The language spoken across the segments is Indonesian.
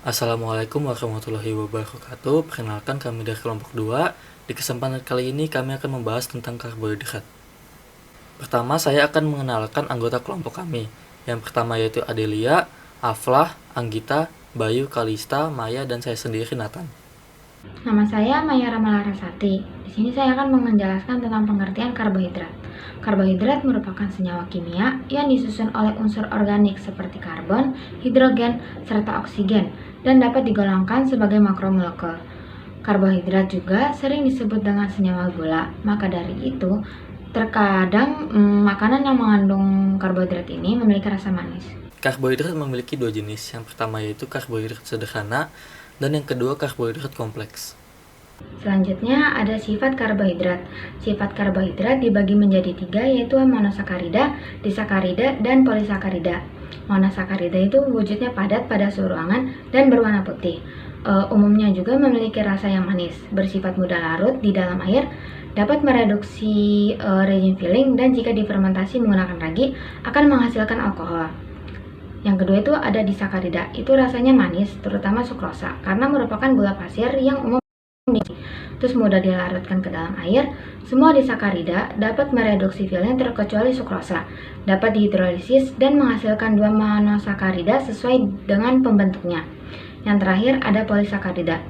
Assalamualaikum warahmatullahi wabarakatuh. Perkenalkan kami dari kelompok 2. Di kesempatan kali ini kami akan membahas tentang karbohidrat. Pertama, saya akan mengenalkan anggota kelompok kami. Yang pertama yaitu Adelia, Aflah, Anggita, Bayu, Kalista, Maya, dan saya sendiri Nathan. Nama saya Maya Ramalarasati. Di sini saya akan menjelaskan tentang pengertian karbohidrat. Karbohidrat merupakan senyawa kimia yang disusun oleh unsur organik seperti karbon, hidrogen, serta oksigen dan dapat digolongkan sebagai makromolekul. Karbohidrat juga sering disebut dengan senyawa gula. Maka dari itu, terkadang makanan yang mengandung karbohidrat ini memiliki rasa manis. Karbohidrat memiliki dua jenis. Yang pertama yaitu karbohidrat sederhana dan yang kedua karbohidrat kompleks. Selanjutnya ada sifat karbohidrat. Sifat karbohidrat dibagi menjadi 3 yaitu monosakarida, disakarida, dan polisakarida. Monosakarida itu wujudnya padat pada suhu ruangan dan berwarna putih. Umumnya juga memiliki rasa yang manis, bersifat mudah larut di dalam air, dapat mereduksi rejim filling dan jika difermentasi menggunakan ragi akan menghasilkan alkohol. Yang kedua itu ada disakarida, itu rasanya manis, terutama sukrosa, karena merupakan gula pasir yang umum terus mudah dilarutkan ke dalam air. Semua disakarida dapat mereduksi filling terkecuali sukrosa, dapat dihidrolisis dan menghasilkan 2 monosakarida sesuai dengan pembentuknya. Yang terakhir ada polisakarida.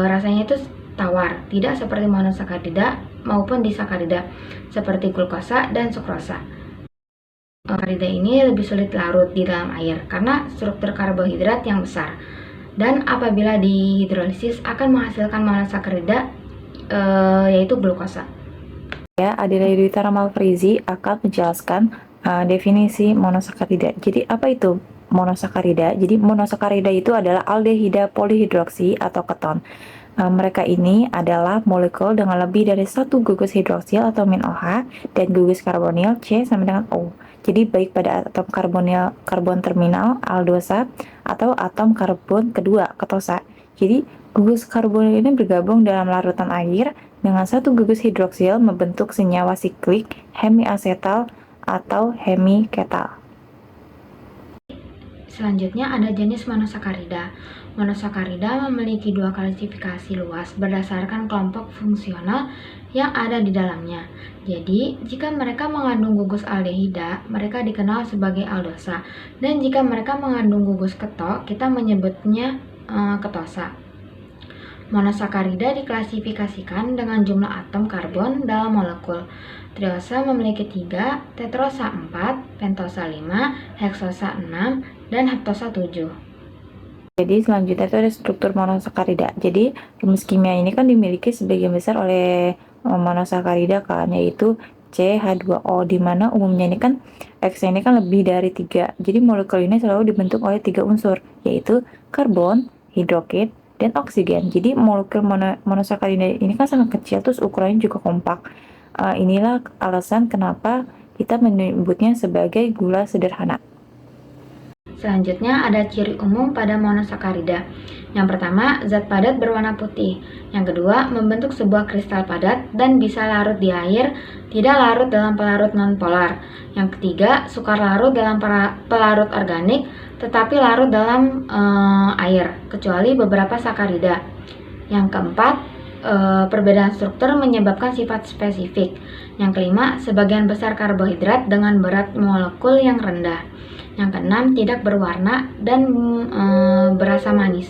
Rasanya itu tawar, tidak seperti monosakarida maupun disakarida seperti glukosa dan sukrosa. Karbohidrat ini lebih sulit larut di dalam air karena struktur karbohidrat yang besar. Dan apabila dihidrolisis akan menghasilkan monosakarida yaitu glukosa. Ya, Adela Yudhita Ramalfrizi akan menjelaskan definisi monosakarida. Jadi apa itu monosakarida? Jadi monosakarida itu adalah aldehida polihidroksi atau keton. Mereka ini adalah molekul dengan lebih dari satu gugus hidroksil atau min OH dan gugus karbonil C sama dengan O. Jadi baik pada atom karbon terminal aldosa atau atom karbon kedua ketosa. Jadi gugus karbonil ini bergabung dalam larutan air dengan satu gugus hidroksil membentuk senyawa siklik hemiasetal atau hemiketal. Selanjutnya ada jenis monosakarida. Monosakarida memiliki 2 klasifikasi luas berdasarkan kelompok fungsional yang ada di dalamnya. Jadi, jika mereka mengandung gugus aldehida, mereka dikenal sebagai aldosa. Dan jika mereka mengandung gugus keto, kita menyebutnya ketosa. Monosakarida diklasifikasikan dengan jumlah atom karbon dalam molekul. Triosa memiliki 3, tetrosa 4, pentosa 5, heksosa 6, dan heptosa 7. Jadi selanjutnya itu ada struktur monosakarida. Jadi rumus kimia ini kan dimiliki sebagian besar oleh monosakarida kan, yaitu CH2O, di mana umumnya ini kan X ini kan lebih dari 3. Jadi molekul ini selalu dibentuk oleh 3 unsur, yaitu karbon, hidrogen, dan oksigen. Jadi molekul monosakarida ini kan sangat kecil, terus ukurannya juga kompak. Inilah alasan kenapa kita menyebutnya sebagai gula sederhana. Selanjutnya ada ciri umum pada monosakarida. Yang pertama, zat padat berwarna putih. Yang kedua, membentuk sebuah kristal padat dan bisa larut di air, tidak larut dalam pelarut nonpolar. Yang ketiga, sukar larut dalam pelarut organik, tetapi larut dalam air, kecuali beberapa sakarida. Yang keempat, perbedaan struktur menyebabkan sifat spesifik. Yang kelima, sebagian besar karbohidrat dengan berat molekul yang rendah. Yang keenam, tidak berwarna dan berasa manis.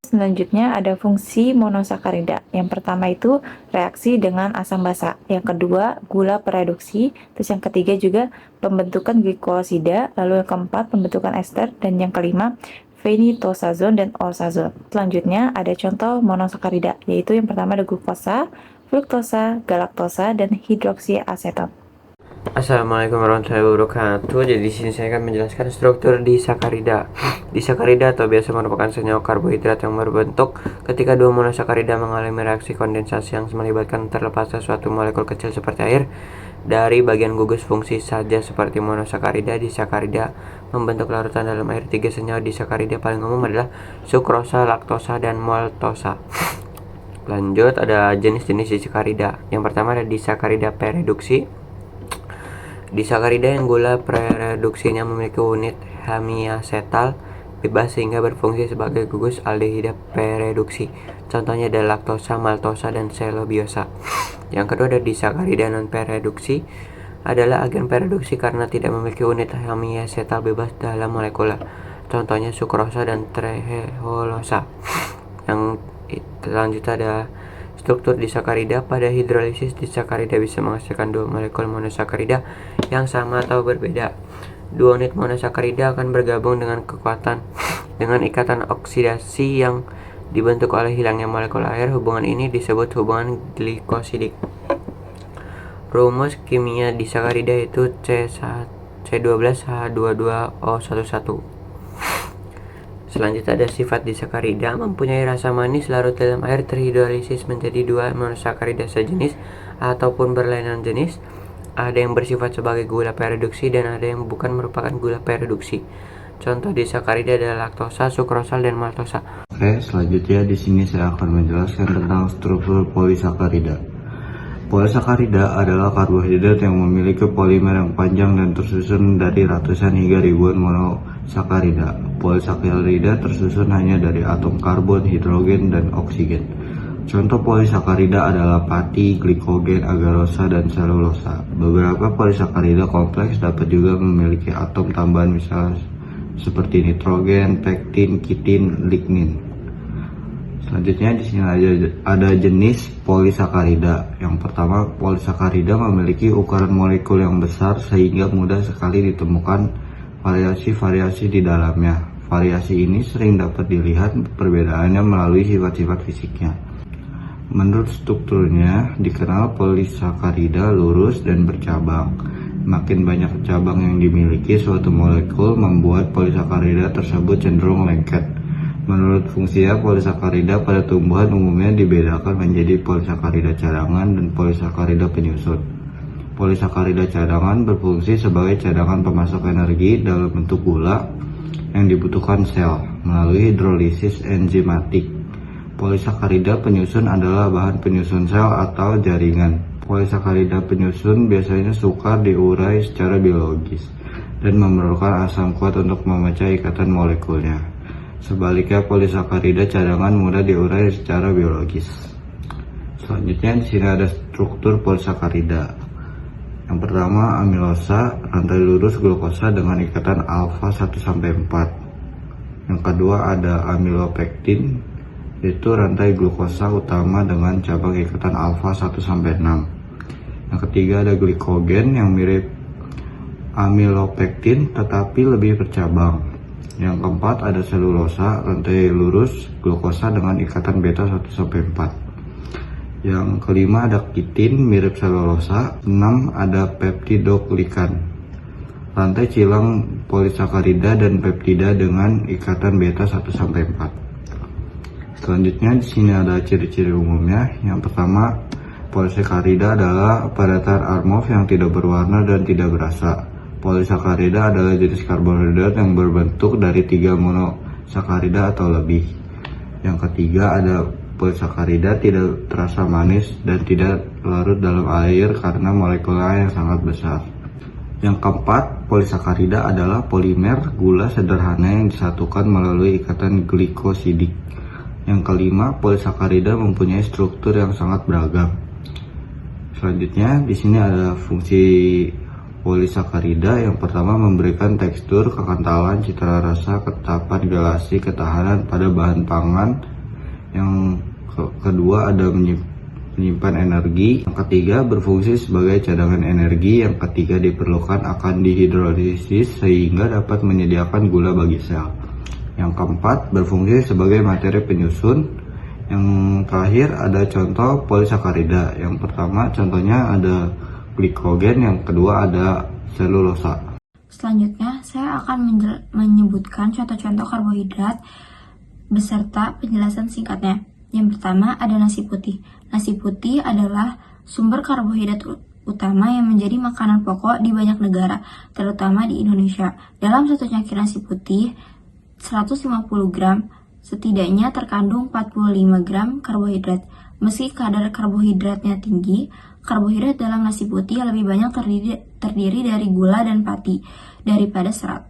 Selanjutnya ada fungsi monosakarida. Yang pertama itu reaksi dengan asam basa. Yang kedua gula pereduksi. Terus yang ketiga juga pembentukan glikosida. Lalu yang keempat pembentukan ester. Dan yang kelima phenitosazon dan osazon. Selanjutnya ada contoh monosakarida. Yaitu yang pertama ada glukosa, fruktosa, galaktosa, dan hidroksiaseton. Assalamualaikum warahmatullahi wabarakatuh. Jadi di sini saya akan menjelaskan struktur disakarida. Disakarida atau biasa merupakan senyawa karbohidrat yang berbentuk ketika dua monosakarida mengalami reaksi kondensasi yang melibatkan terlepasnya suatu molekul kecil seperti air dari bagian gugus fungsi saja seperti monosakarida. Disakarida membentuk larutan dalam air. 3 senyawa disakarida paling umum adalah sukrosa, laktosa, dan maltosa. Lanjut, ada jenis-jenis disakarida. Yang pertama ada disakarida pereduksi. Disakarida yang gula prereduksinya memiliki unit hemiasetal bebas sehingga berfungsi sebagai gugus aldehida pereduksi. Contohnya adalah laktosa, maltosa, dan selobiosa. Yang kedua ada disakarida non pereduksi, adalah agen pereduksi karena tidak memiliki unit hemiacetal bebas dalam molekula. Contohnya sukrosa dan trehalose. Yang selanjutnya ada struktur disakarida. Pada hidrolisis, disakarida bisa menghasilkan dua molekul monosakarida yang sama atau berbeda. Dua unit monosakarida akan bergabung dengan ikatan oksidasi yang dibentuk oleh hilangnya molekul air. Hubungan ini disebut hubungan glikosidik. Rumus kimia disakarida itu C12H22O11. Selanjutnya ada sifat disakarida, mempunyai rasa manis, larut dalam air, terhidrolisis menjadi dua monosakarida sejenis ataupun berlainan jenis. Ada yang bersifat sebagai gula pereduksi dan ada yang bukan merupakan gula pereduksi. Contoh disakarida adalah laktosa, sukrosa, dan maltosa. Oke, selanjutnya di sini saya akan menjelaskan tentang struktur polisakarida. Polisakarida adalah karbohidrat yang memiliki polimer yang panjang dan tersusun dari ratusan hingga ribuan monosakarida. Polisakarida tersusun hanya dari atom karbon, hidrogen, dan oksigen. Contoh polisakarida adalah pati, glikogen, agarosa, dan selulosa. Beberapa polisakarida kompleks dapat juga memiliki atom tambahan misalnya seperti nitrogen, pektin, kitin, lignin. Selanjutnya di sini ada jenis polisakarida. Yang pertama, polisakarida memiliki ukuran molekul yang besar sehingga mudah sekali ditemukan variasi-variasi di dalamnya. Variasi ini sering dapat dilihat perbedaannya melalui sifat-sifat fisiknya. Menurut strukturnya, dikenal polisakarida lurus dan bercabang. Makin banyak cabang yang dimiliki suatu molekul membuat polisakarida tersebut cenderung lengket. Menurut fungsinya, polisakarida pada tumbuhan umumnya dibedakan menjadi polisakarida cadangan dan polisakarida penyusun. Polisakarida cadangan berfungsi sebagai cadangan pemasok energi dalam bentuk gula yang dibutuhkan sel melalui hidrolisis enzimatik. Polisakarida penyusun adalah bahan penyusun sel atau jaringan. Polisakarida penyusun biasanya sukar diurai secara biologis dan memerlukan asam kuat untuk memecah ikatan molekulnya. Sebaliknya, polisakarida cadangan mudah diurai secara biologis. Selanjutnya di sini ada struktur polisakarida. Yang pertama, amilosa, rantai lurus glukosa dengan ikatan alfa 1-4. Yang kedua ada amilopektin, yaitu rantai glukosa utama dengan cabang ikatan alfa 1-6. Yang ketiga ada glikogen yang mirip amilopektin tetapi lebih bercabang. Yang keempat ada selulosa, rantai lurus glukosa dengan ikatan beta 1-4. Yang kelima ada kitin mirip selulosa. 6 ada peptidoglikan, rantai cilang polisakarida dan peptida dengan ikatan beta 1-4. Selanjutnya di sini ada ciri-ciri umumnya. Yang pertama, polisakarida adalah pada Armov yang tidak berwarna dan tidak berasa. Polisakarida adalah jenis karbohidrat yang berbentuk dari 3 monosakarida atau lebih. Yang ketiga ada polisakarida tidak terasa manis dan tidak larut dalam air karena molekulnya yang sangat besar. Yang keempat, polisakarida adalah polimer gula sederhana yang disatukan melalui ikatan glikosidik. Yang kelima, polisakarida mempunyai struktur yang sangat beragam. Selanjutnya di sini ada fungsi polisakarida. Yang pertama, memberikan tekstur, kekentalan, citra rasa, ketapan, gelasi, ketahanan pada bahan pangan. Yang kedua ada menyimpan energi. Yang ketiga, berfungsi sebagai cadangan energi. Yang ketiga, diperlukan akan dihidrolisis sehingga dapat menyediakan gula bagi sel. Yang keempat, berfungsi sebagai materi penyusun. Yang terakhir ada contoh polisakarida. Yang pertama contohnya ada glikogen, yang kedua ada selulosa. Selanjutnya, saya akan menyebutkan contoh-contoh karbohidrat beserta penjelasan singkatnya. Yang pertama ada nasi putih. Nasi putih adalah sumber karbohidrat utama yang menjadi makanan pokok di banyak negara, terutama di Indonesia. Dalam satu cangkir nasi putih 150 gram setidaknya terkandung 45 gram karbohidrat. Meski kadar karbohidratnya tinggi, karbohidrat dalam nasi putih lebih banyak terdiri dari gula dan pati daripada serat.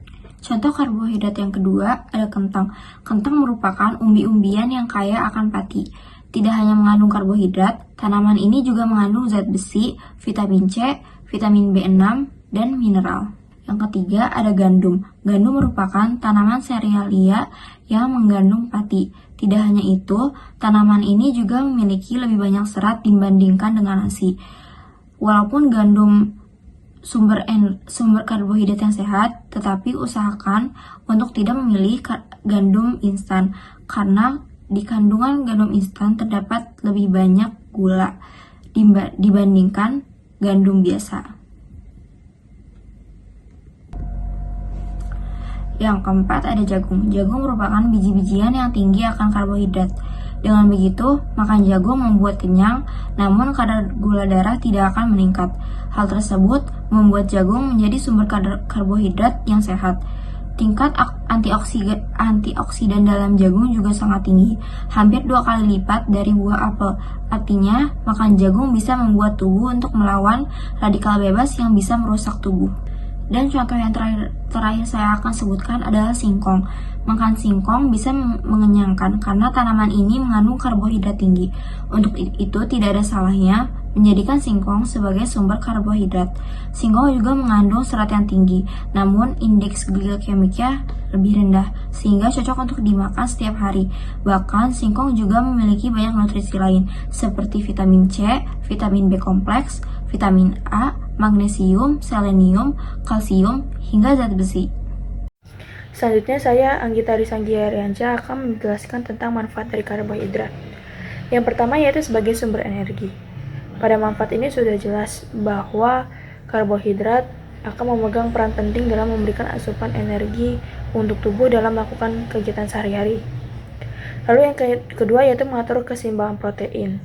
Contoh karbohidrat yang kedua ada kentang. Kentang merupakan umbi-umbian yang kaya akan pati. Tidak hanya mengandung karbohidrat, tanaman ini juga mengandung zat besi, vitamin C, vitamin B6, dan mineral. Yang ketiga ada gandum. Gandum merupakan tanaman serealia yang mengandung pati. Tidak hanya itu, tanaman ini juga memiliki lebih banyak serat dibandingkan dengan nasi. Walaupun gandum sumber karbohidrat yang sehat, tetapi usahakan untuk tidak memilih gandum instan karena di kandungan gandum instan terdapat lebih banyak gula dibandingkan gandum biasa. Yang keempat ada jagung. Jagung merupakan biji-bijian yang tinggi akan karbohidrat. Dengan begitu, makan jagung membuat kenyang, namun kadar gula darah tidak akan meningkat. Hal tersebut membuat jagung menjadi sumber karbohidrat yang sehat. Tingkat antioksidan dalam jagung juga sangat tinggi, hampir 2 kali lipat dari buah apel. Artinya, makan jagung bisa membuat tubuh untuk melawan radikal bebas yang bisa merusak tubuh. Dan contoh yang terakhir saya akan sebutkan adalah singkong. Makan singkong bisa mengenyangkan karena tanaman ini mengandung karbohidrat tinggi. Untuk itu tidak ada salahnya menjadikan singkong sebagai sumber karbohidrat. Singkong juga mengandung serat yang tinggi, namun indeks glikemiknya lebih rendah, sehingga cocok untuk dimakan setiap hari. Bahkan singkong juga memiliki banyak nutrisi lain, seperti vitamin C, vitamin B kompleks, vitamin A, magnesium, selenium, kalsium, hingga zat besi. Selanjutnya saya Anggita Risanggiarianca akan menjelaskan tentang manfaat dari karbohidrat. Yang pertama yaitu sebagai sumber energi. Pada manfaat ini sudah jelas bahwa karbohidrat akan memegang peran penting dalam memberikan asupan energi untuk tubuh dalam melakukan kegiatan sehari-hari. Lalu yang kedua yaitu mengatur keseimbangan protein.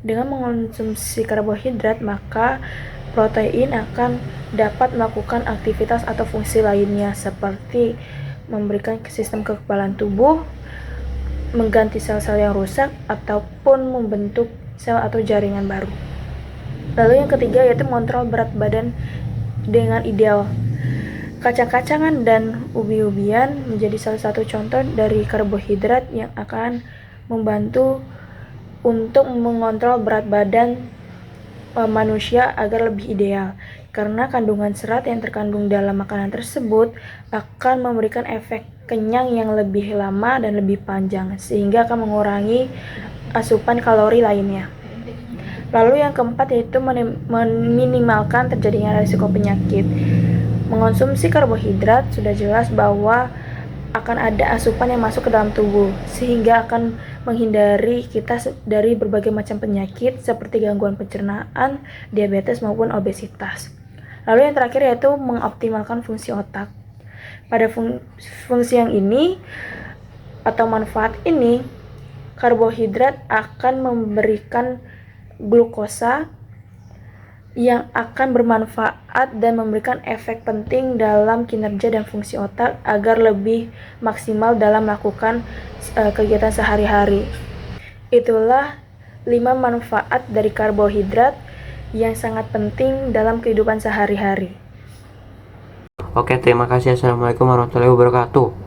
Dengan mengonsumsi karbohidrat, maka protein akan dapat melakukan aktivitas atau fungsi lainnya seperti memberikan sistem kekebalan tubuh, mengganti sel-sel yang rusak, ataupun membentuk sel atau jaringan baru. Lalu yang ketiga yaitu mengontrol berat badan dengan ideal. Kacang-kacangan dan ubi-ubian menjadi salah satu contoh dari karbohidrat yang akan membantu untuk mengontrol berat badan manusia agar lebih ideal, karena kandungan serat yang terkandung dalam makanan tersebut akan memberikan efek kenyang yang lebih lama dan lebih panjang, sehingga akan mengurangi asupan kalori lainnya. Lalu yang keempat yaitu meminimalkan terjadinya risiko penyakit. Mengonsumsi karbohidrat sudah jelas bahwa akan ada asupan yang masuk ke dalam tubuh, sehingga akan menghindari kita dari berbagai macam penyakit seperti gangguan pencernaan, diabetes maupun obesitas. Lalu yang terakhir yaitu mengoptimalkan fungsi otak. Pada fungsi yang ini atau manfaat ini, karbohidrat akan memberikan glukosa yang akan bermanfaat dan memberikan efek penting dalam kinerja dan fungsi otak agar lebih maksimal dalam melakukan kegiatan sehari-hari. Itulah 5 manfaat dari karbohidrat yang sangat penting dalam kehidupan sehari-hari. Oke, terima kasih. Assalamualaikum warahmatullahi wabarakatuh.